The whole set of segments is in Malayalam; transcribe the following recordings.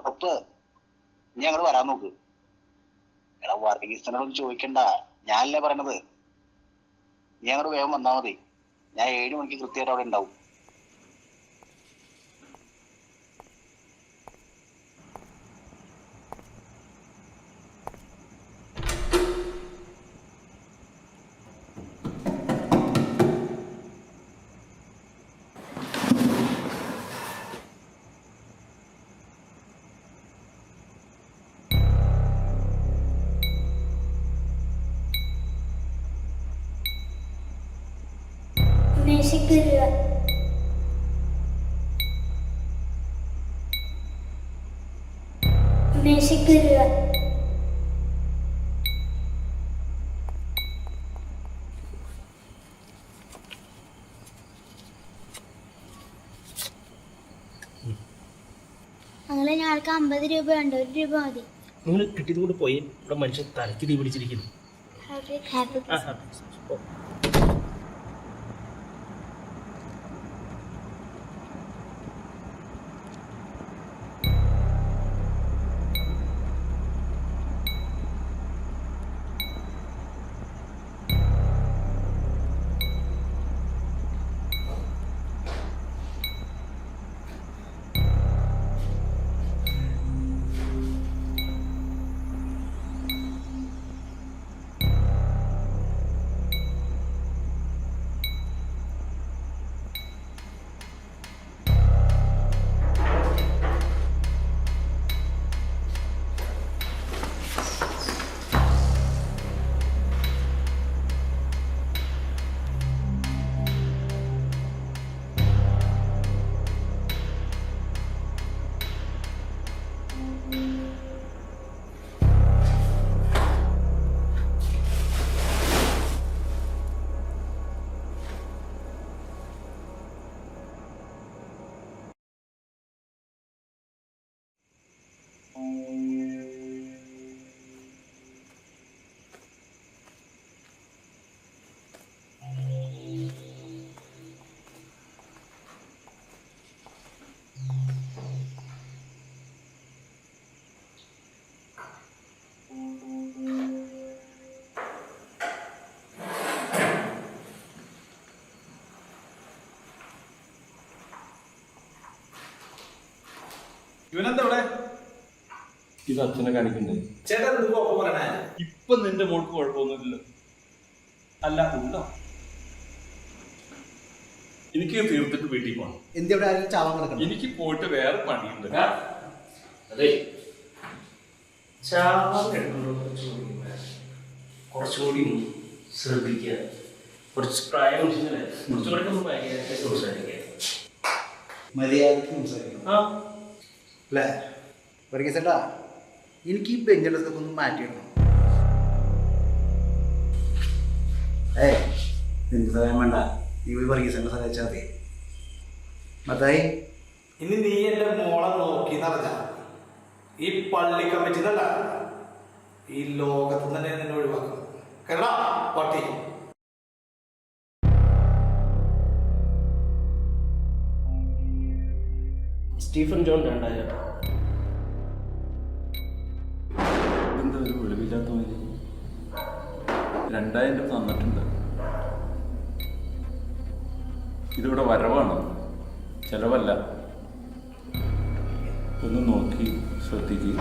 പെർഫെക്റ്റ്. നീ അങ്ങോട്ട് വരാൻ നോക്ക്. എടാ വർഗീസിനോടൊന്നും ചോദിക്കണ്ട, ഞാനല്ലേ പറയണത്. നീ അങ്ങോട്ട് വേഗം വന്നാൽ മതി. ഞാൻ 7 മണിക്ക് കൃത്യമായിട്ട് അവിടെ ഉണ്ടാവും. അങ്ങനെ ഞങ്ങൾക്ക് 50 രൂപ ഉണ്ട്, 1 രൂപ മതി. നിങ്ങൾ കിട്ടിയത് കൊണ്ട് പോയി. ഇവിടെ മനുഷ്യൻ തലയ്ക്ക് തീ പിടിച്ചിരിക്കുന്നു. ഇവനെന്താ ഇവിടെ? ഇത് അച്ഛനെ കാണിക്കണ്ടേ? ചേട്ടൻ പറയണേ? ഇപ്പൊ നിന്റെ മോൾക്ക് കുഴപ്പമൊന്നുമില്ലല്ലോ. അല്ല ഉണ്ടോ? എനിക്ക് തീർത്തിട്ട് വീട്ടിൽ പോകണം. എന്തിവിടെ ആരും ചാവാൻ കിടക്കണം? എനിക്ക് പോയിട്ട് വേറെ പണിയുണ്ട്. അതെ, ചാവാൻ കുറച്ചുകൂടി ശ്രദ്ധിക്കുക. കുറച്ച് പ്രായം കുറച്ചുകൂടെ ഒന്ന് ഭയങ്കര സംസാരിക്കുക. മര്യാദക്ക് സംസാരിക്കണം അല്ലേ? വർഗീസേട്ടാ, എനിക്ക് ഈ ബെഞ്ചിൻ്റെ അടുത്തൊക്കെ ഒന്ന് മാറ്റിയിടണം. എന്ത് സഹായം വേണ്ട, നീ പോയി വർഗീസേട്ടനെ സഹായിച്ചാൽ മതി. മത്തായി, ഇനി നീ എൻ്റെ മോളെ നോക്കി നടന്ന ഈ പള്ളി കമ്മിറ്റിന്നല്ല, ഈ ലോകത്ത് തന്നെ നിന്നെ ഒഴിവാക്കണം. കേരള പട്ടി. Stephen John 2000. എന്താ ഒരു വെളിവില്ലാത്ത മതി? 2000 രൂപ തന്നിട്ടുണ്ട്. ഇതിവിടെ വരവാണ്, ചെലവല്ല. ഒന്ന് നോക്കി ശ്രദ്ധിക്കുക.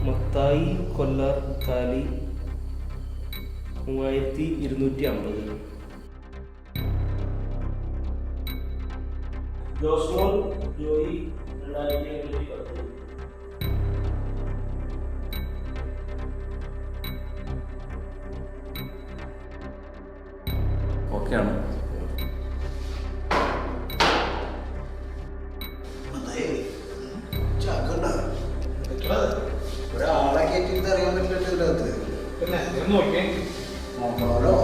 മത്തായി കൊല്ലാർക്കാലി 3250. ജോസ്മോൻ ജോയി 2810. ഓക്കെയാണ്. ഒരാളെ കയറ്റിട്ട് അറിയാൻ പറ്റില്ലല്ലോ. പിന്നെ നോക്കേ നോക്കണമല്ലോ.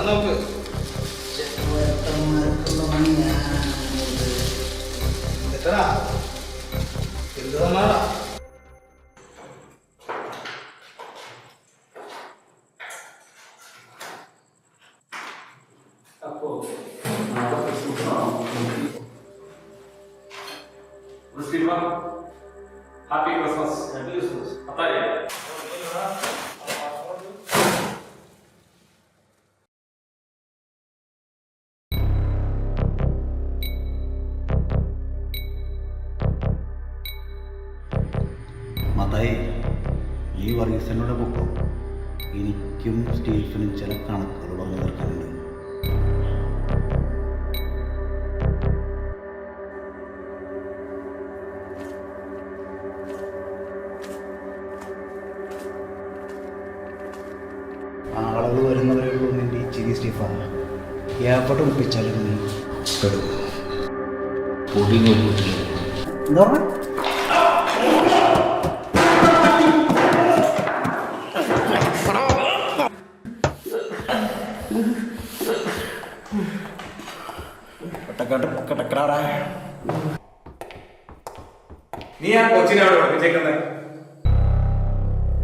നോക്ക് എത്തടാ എന്ത് തന്നാടാ ഹാപ്പി ക്രിസ്മസ്. Happy Christmas. അത്താഴം. മതായി ഈ വർഗീസനോട് പൊക്കോ. എനിക്കും സ്റ്റീഫനും ചില കണക്കുകൾ പറഞ്ഞു തീർക്കാനുണ്ട്. ആളുകൾ വരുന്നവരെ ഉള്ളൂ നിൻ്റെ ഈ ചിരി സ്റ്റീഫ. ഏർപ്പെട്ട് ഒപ്പിച്ചാലും നീ പെടും. പൊടി നോക്കിയിട്ടില്ല. എന്താ പറഞ്ഞ കട്ടക്കടാ. നീ ആ കൊച്ചിനെ അവിടെ പഠിപ്പിച്ചേക്കുന്നത്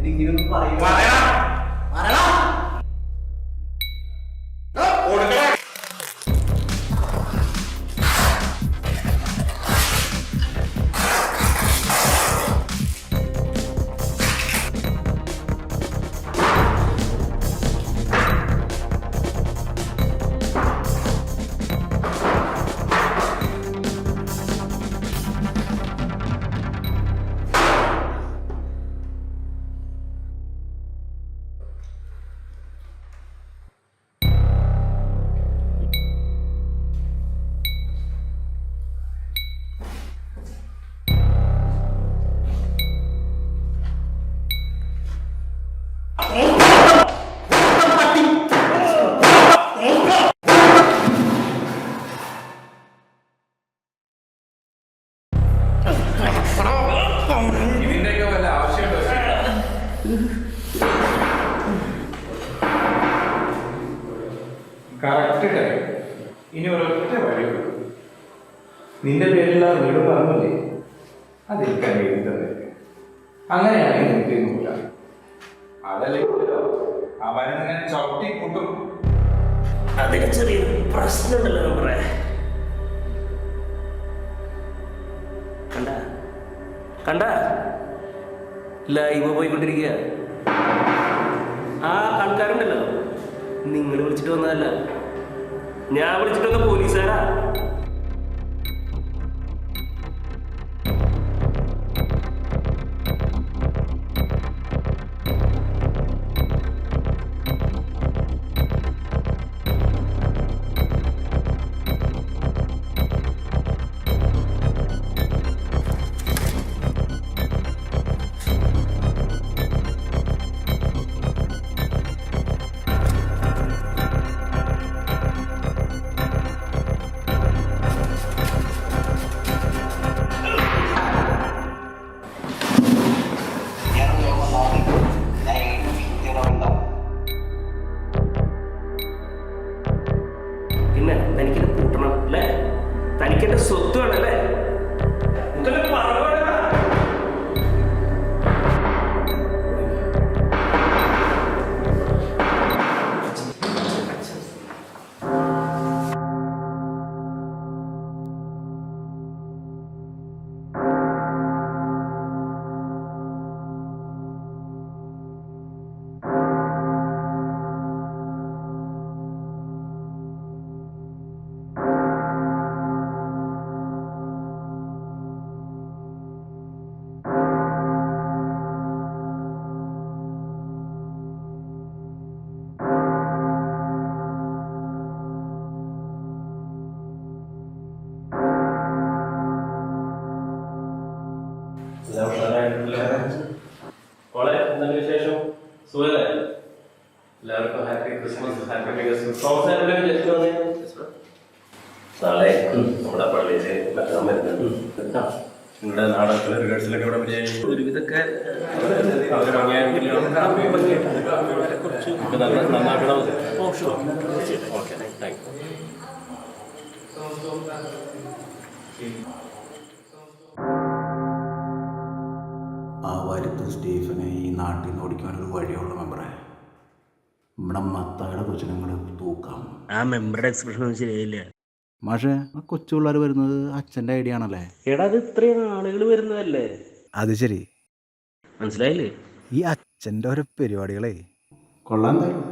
ഇങ്ങനെയൊന്നും പറയും. ഇതിന്റെയൊക്കെ വല്ല ആവശ്യമുണ്ടോ? Correct time. ഇനി ഒരൊറ്റ വഴിയുള്ളൂ. നിന്റെ പേരിലുള്ള വീട് പറഞ്ഞില്ലേ, അതെനിക്ക് എഴുതി തന്നെ. അങ്ങനെയാണെങ്കിൽ എനിക്ക് നോക്കില്ല. അതല്ലെങ്കിലോ അവനെ ചവിട്ടി കൂട്ടും. അതിന് ചെറിയൊരു പ്രശ്നമുണ്ടല്ലോ നമ്മുടെ. കണ്ട കണ്ട ലൈവ് പോയിക്കൊണ്ടിരിക്കുക. ആ ആൾക്കാരുണ്ടല്ലോ, നിങ്ങൾ വിളിച്ചിട്ട് വന്നതല്ല, ഞാൻ വിളിച്ചിട്ട് വന്ന പോലീസുകാരാ. പിന്നെ തനിക്കിത് കൂട്ടണം അല്ലേ? തനിക്കെന്റെ സ്വത്ത് വേണല്ലേ? വിശേഷം സുഖല്ലേ? എല്ലാവർക്കും ഹാപ്പി ക്രിസ്മസ്, ഹാപ്പി ക്രിസ്മസ്. നാളെ നമ്മുടെ പള്ളിയിൽ വെക്കാൻ വരുന്നുണ്ട്. നിങ്ങളുടെ നാടകത്തിലെ റിഹേഴ്സലൊക്കെ ഇവിടെ ഒരുവിധമൊക്കെ നന്നാക്കണം. Okay, thank you. ആ വരുത്ത സ്റ്റീഫനെ ഈ നാട്ടിൽ നിന്ന് ഓടിക്കാനൊരു വഴിയുള്ള മെമ്പറെ. നമ്മുടെ മത്തായുടെ കൊച്ചിനങ്ങൾ തൂക്കാം. ആ മെമ്പറുടെ എക്സ്പ്രഷൻ ഒന്നും ശരിയായില്ല. പക്ഷേ ആ കൊച്ചു പിള്ളേർ വരുന്നത് അച്ഛൻ്റെ ഐഡിയ ആണല്ലേ. എടാ അത് ഇത്രയും ആളുകൾ വരുന്നതല്ലേ. അത് ശരി, മനസ്സിലായില്ലേ? ഈ അച്ഛൻ്റെ ഓരോ പരിപാടികളെ കൊള്ളാൻ.